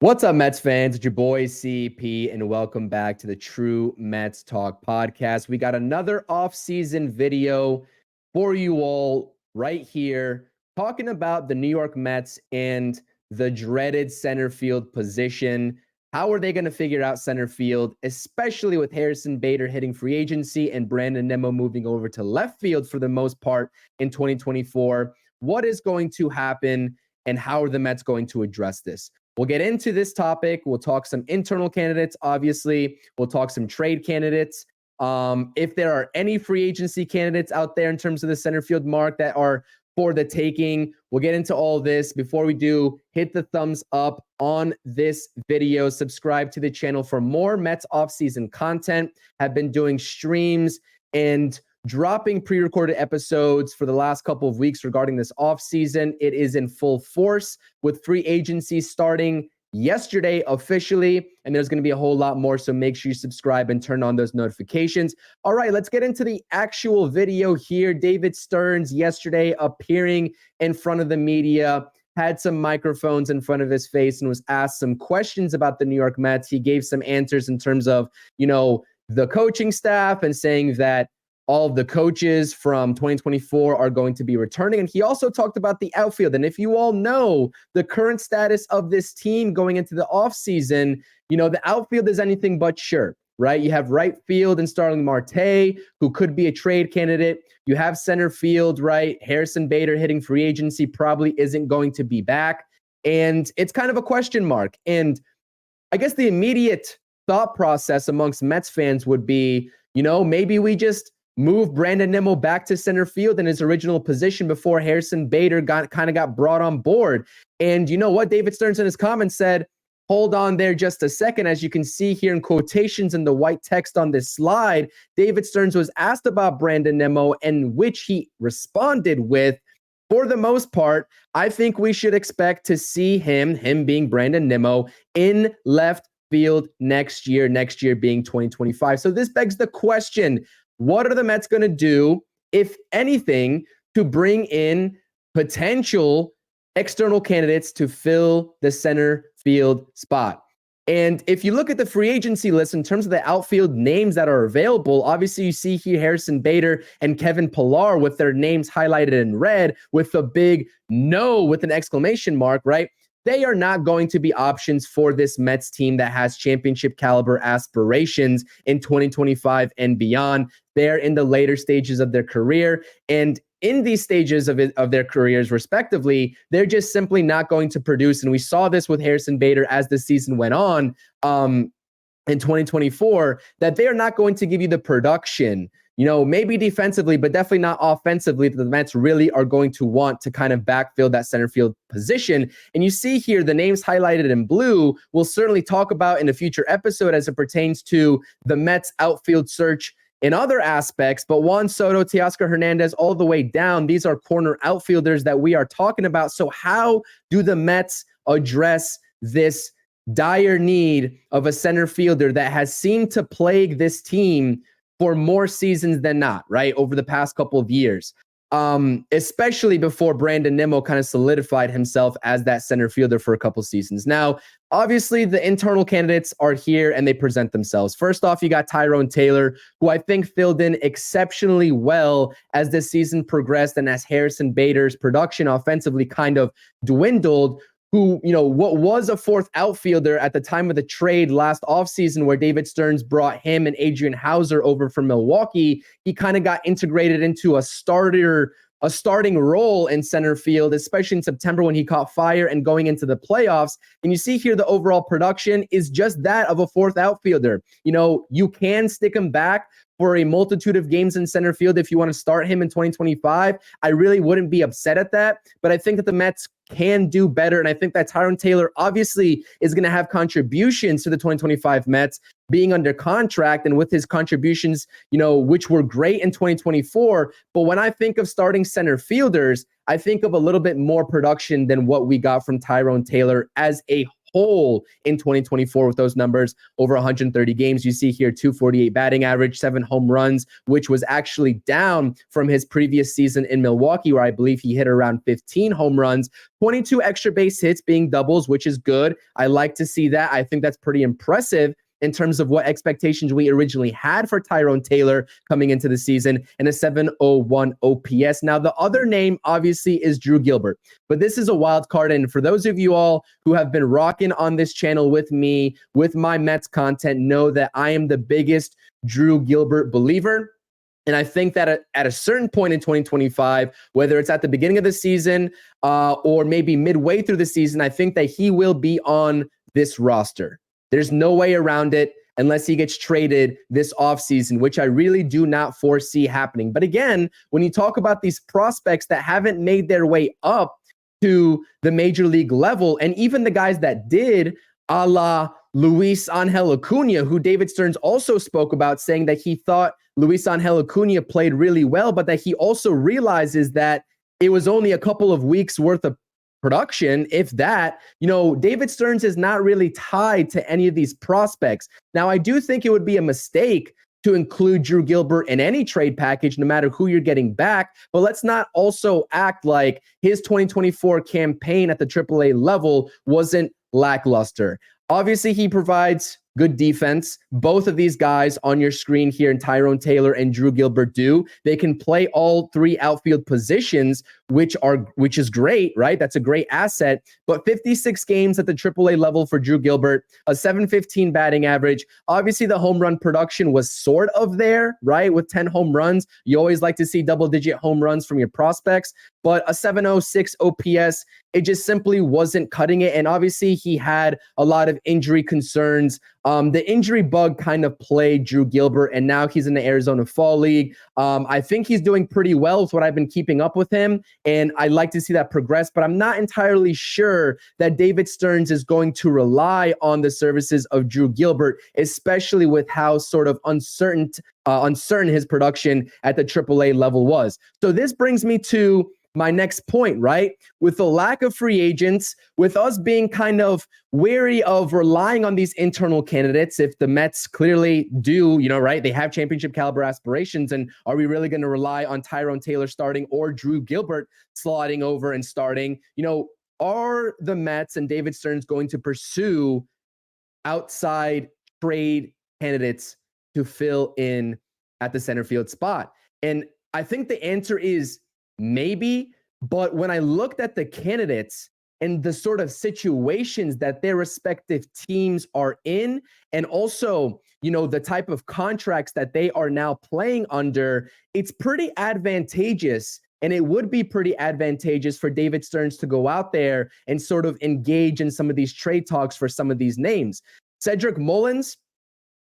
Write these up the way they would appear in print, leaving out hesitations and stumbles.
What's up, Mets fans? It's your boy CP, and welcome back to the True Mets Talk podcast. We got another off-season video for you all right here, talking about the New York Mets and the dreaded center field position. How are they going to figure out center field, especially with Harrison Bader hitting free agency and Brandon Nimmo moving over to left field for the most part in 2024? What is going to happen, and how are the Mets going to address this? We'll get into this topic. We'll talk some internal candidates, obviously. We'll talk some trade candidates. If there are any free agency candidates out there in terms of the center field mark that are for the taking, we'll get into all this. Before we do, hit the thumbs up on this video. Subscribe to the channel for more Mets offseason content. Have been doing streams and dropping pre-recorded episodes for the last couple of weeks regarding this offseason. It is in full force with free agency starting yesterday officially, and there's going to be a whole lot more, so make sure you subscribe and turn on those notifications. All right, let's get into the actual video here. David Stearns yesterday appearing in front of the media, had some microphones in front of his face and was asked some questions about the New York Mets. He gave some answers in terms of, the coaching staff and saying that all of the coaches from 2024 are going to be returning. And he also talked about the outfield. And if you all know the current status of this team going into the offseason, the outfield is anything but sure, right? You have right field and Starling Marte, who could be a trade candidate. You have center field, right? Harrison Bader hitting free agency probably isn't going to be back. And it's kind of a question mark. And I guess the immediate thought process amongst Mets fans would be, maybe we just move Brandon Nimmo back to center field in his original position before Harrison Bader got brought on board. And you know what? David Stearns in his comments said, hold on there just a second. As you can see here in quotations in the white text on this slide, David Stearns was asked about Brandon Nimmo, in which he responded with, for the most part, I think we should expect to see him being Brandon Nimmo, in left field next year being 2025. So this begs the question, what are the Mets going to do, if anything, to bring in potential external candidates to fill the center field spot? And if you look at the free agency list in terms of the outfield names that are available, obviously you see here Harrison Bader and Kevin Pillar with their names highlighted in red with a big no with an exclamation mark, right? They are not going to be options for this Mets team that has championship caliber aspirations in 2025 and beyond. They're in the later stages of their career, and in these stages of their careers, respectively, they're just simply not going to produce. And we saw this with Harrison Bader as the season went on in 2024, that they are not going to give you the production, maybe defensively, but definitely not offensively, that the Mets really are going to want to kind of backfill that center field position. And you see here the names highlighted in blue, we'll certainly talk about in a future episode as it pertains to the Mets outfield search in other aspects. But Juan Soto, Teoscar Hernandez, all the way down, these are corner outfielders that we are talking about. So how do the Mets address this dire need of a center fielder that has seemed to plague this team for more seasons than not, right, over the past couple of years, especially before Brandon Nimmo kind of solidified himself as that center fielder for a couple seasons. Now, obviously, the internal candidates are here and they present themselves. First off, you got Tyrone Taylor, who I think filled in exceptionally well as the season progressed and as Harrison Bader's production offensively kind of dwindled, who, what was a fourth outfielder at the time of the trade last offseason where David Stearns brought him and Adrian Hauser over from Milwaukee. He kind of got integrated into a starting role in center field, especially in September when he caught fire and going into the playoffs. And you see here the overall production is just that of a fourth outfielder. You can stick him back for a multitude of games in center field if you want to start him in 2025. I really wouldn't be upset at that, but I think that the Mets can do better. And I think that Tyrone Taylor obviously is going to have contributions to the 2025 Mets being under contract and with his contributions, which were great in 2024. But when I think of starting center fielders, I think of a little bit more production than what we got from Tyrone Taylor as a whole in 2024 with those numbers over 130 games. You see here 248 batting average, 7 home runs, which was actually down from his previous season in Milwaukee, where I believe he hit around 15 home runs, 22 extra base hits being doubles, which is good. I like to see that. I think that's pretty impressive in terms of what expectations we originally had for Tyrone Taylor coming into the season, and a 701 OPS. Now, the other name obviously is Drew Gilbert, but this is a wild card. And for those of you all who have been rocking on this channel with me, with my Mets content, know that I am the biggest Drew Gilbert believer. And I think that at a certain point in 2025, whether it's at the beginning of the season or maybe midway through the season, I think that he will be on this roster. There's no way around it unless he gets traded this offseason, which I really do not foresee happening. But again, when you talk about these prospects that haven't made their way up to the major league level, and even the guys that did, a la Luis Angel Acuna, who David Stearns also spoke about, saying that he thought Luis Angel Acuna played really well, but that he also realizes that it was only a couple of weeks worth of production, if that. David Stearns is not really tied to any of these prospects. Now, I do think it would be a mistake to include Drew Gilbert in any trade package, no matter who you're getting back. But let's not also act like his 2024 campaign at the AAA level wasn't lackluster. Obviously, he provides good defense. Both of these guys on your screen here, in Tyrone Taylor and Drew Gilbert, do. They can play all three outfield positions, which is great, right? That's a great asset. But 56 games at the AAA level for Drew Gilbert, a 715 batting average. Obviously, the home run production was sort of there, right? With 10 home runs, you always like to see double-digit home runs from your prospects. But a 706 OPS, it just simply wasn't cutting it. And obviously, he had a lot of injury concerns. The injury bug kind of played Drew Gilbert, and now he's in the Arizona Fall League. I think he's doing pretty well with what I've been keeping up with him, and I'd like to see that progress, but I'm not entirely sure that David Stearns is going to rely on the services of Drew Gilbert, especially with how sort of uncertain his production at the AAA level was. So this brings me to my next point, right? With the lack of free agents, with us being kind of wary of relying on these internal candidates, if the Mets clearly do, right, they have championship caliber aspirations, and are we really going to rely on Tyrone Taylor starting or Drew Gilbert sliding over and starting? Are the Mets and David Stearns going to pursue outside trade candidates to fill in at the center field spot? And I think the answer is maybe, but when I looked at the candidates and the sort of situations that their respective teams are in, and also, the type of contracts that they are now playing under, it's pretty advantageous. And it would be pretty advantageous for David Stearns to go out there and sort of engage in some of these trade talks for some of these names. Cedric Mullins,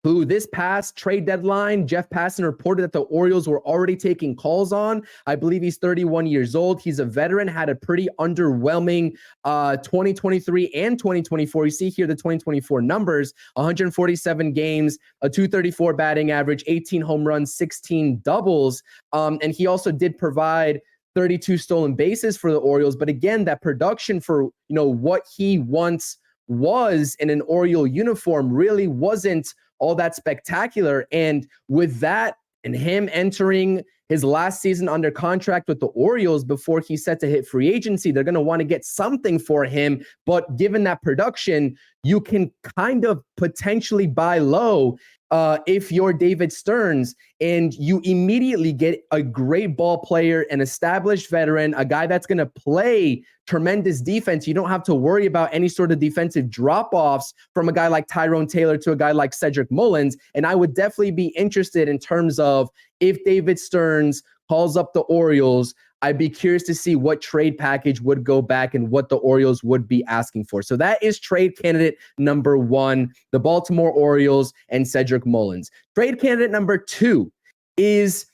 who this past trade deadline, Jeff Passan reported that the Orioles were already taking calls on. I believe he's 31 years old. He's a veteran, had a pretty underwhelming 2023 and 2024. You see here the 2024 numbers, 147 games, a 234 batting average, 18 home runs, 16 doubles. And he also did provide 32 stolen bases for the Orioles. But again, that production for, what he once was in an Oriole uniform really wasn't all that spectacular. And with that, and him entering his last season under contract with the Orioles before he's set to hit free agency, they're going to want to get something for him. But given that production, you can kind of potentially buy low if you're David Stearns, and you immediately get a great ball player, an established veteran, a guy that's going to play tremendous defense. You don't have to worry about any sort of defensive drop-offs from a guy like Tyrone Taylor to a guy like Cedric Mullins. And I would definitely be interested in terms of, if David Stearns calls up the Orioles, I'd be curious to see what trade package would go back and what the Orioles would be asking for. So that is trade candidate number 1, the Baltimore Orioles and Cedric Mullins. Trade candidate number 2 is,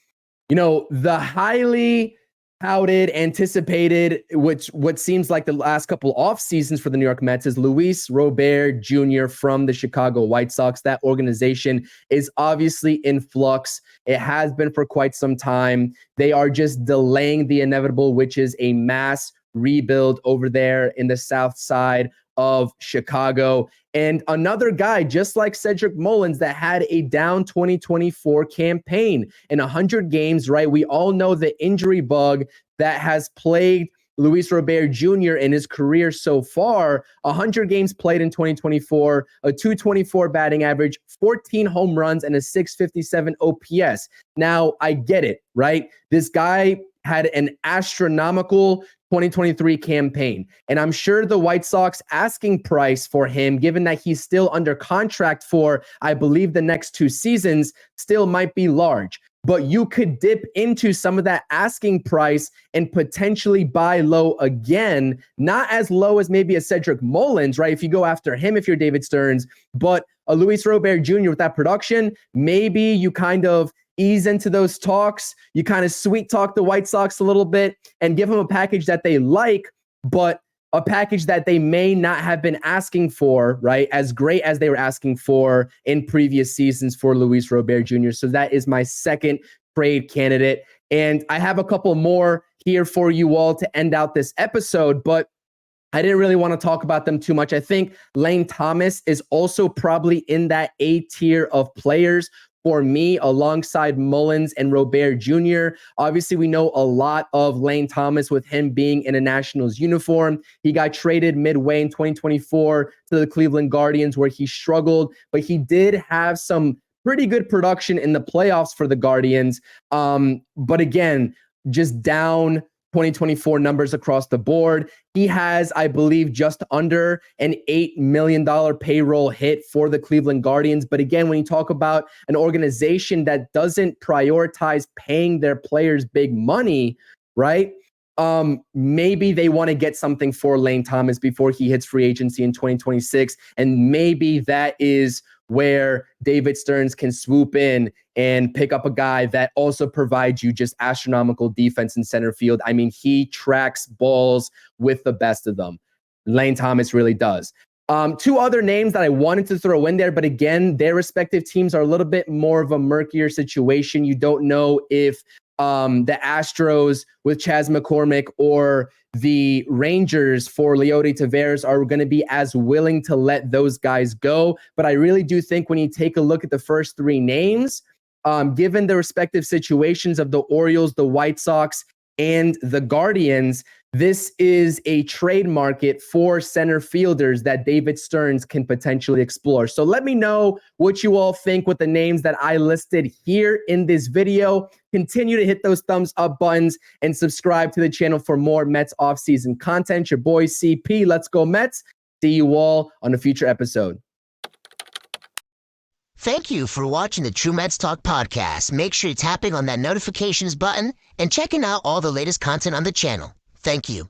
the highly touted, anticipated, what seems like the last couple off seasons for the New York Mets, is Luis Robert Jr. from the Chicago White Sox. That organization is obviously in flux. It has been for quite some time. They are just delaying the inevitable, which is a mass rebuild over there in the south side of Chicago. And another guy, just like Cedric Mullins, that had a down 2024 campaign in 100 games, right? We all know the injury bug that has plagued Luis Robert Jr. in his career so far. 100 games played in 2024, a 224 batting average, 14 home runs, and a 657 OPS. Now, I get it, right? This guy had an astronomical 2023 campaign. And I'm sure the White Sox asking price for him, given that he's still under contract for, I believe, the next 2 seasons, still might be large. But you could dip into some of that asking price and potentially buy low again, not as low as maybe a Cedric Mullins, right? If you go after him, if you're David Stearns, but a Luis Robert Jr. with that production, maybe you kind of ease into those talks. You kind of sweet talk the White Sox a little bit and give them a package that they like, but a package that they may not have been asking for, right? As great as they were asking for in previous seasons for Luis Robert Jr. So that is my second trade candidate. And I have a couple more here for you all to end out this episode, but I didn't really want to talk about them too much. I think Lane Thomas is also probably in that A tier of players for me, alongside Mullins and Robert Jr. Obviously, we know a lot of Lane Thomas with him being in a Nationals uniform. He got traded midway in 2024 to the Cleveland Guardians, where he struggled, but he did have some pretty good production in the playoffs for the Guardians. But again, just down 2024 numbers across the board. He has, I believe, just under an $8 million payroll hit for the Cleveland Guardians. But again, when you talk about an organization that doesn't prioritize paying their players big money, right? Maybe they want to get something for Lane Thomas before he hits free agency in 2026. And maybe that is where David Stearns can swoop in and pick up a guy that also provides you just astronomical defense in center field. I mean, he tracks balls with the best of them. Lane Thomas really does. 2 other names that I wanted to throw in there, but again, their respective teams are a little bit more of a murkier situation. You don't know if the Astros with Chas McCormick or the Rangers for Leody Taveras are going to be as willing to let those guys go. But I really do think when you take a look at the first 3 names, given the respective situations of the Orioles, the White Sox, and the Guardians, this is a trade market for center fielders that David Stearns can potentially explore. So let me know what you all think with the names that I listed here in this video. Continue to hit those thumbs up buttons and subscribe to the channel for more Mets offseason content. Your boy CP, let's go Mets. See you all on a future episode. Thank you for watching the True Mets Talk podcast. Make sure you're tapping on that notifications button and checking out all the latest content on the channel. Thank you.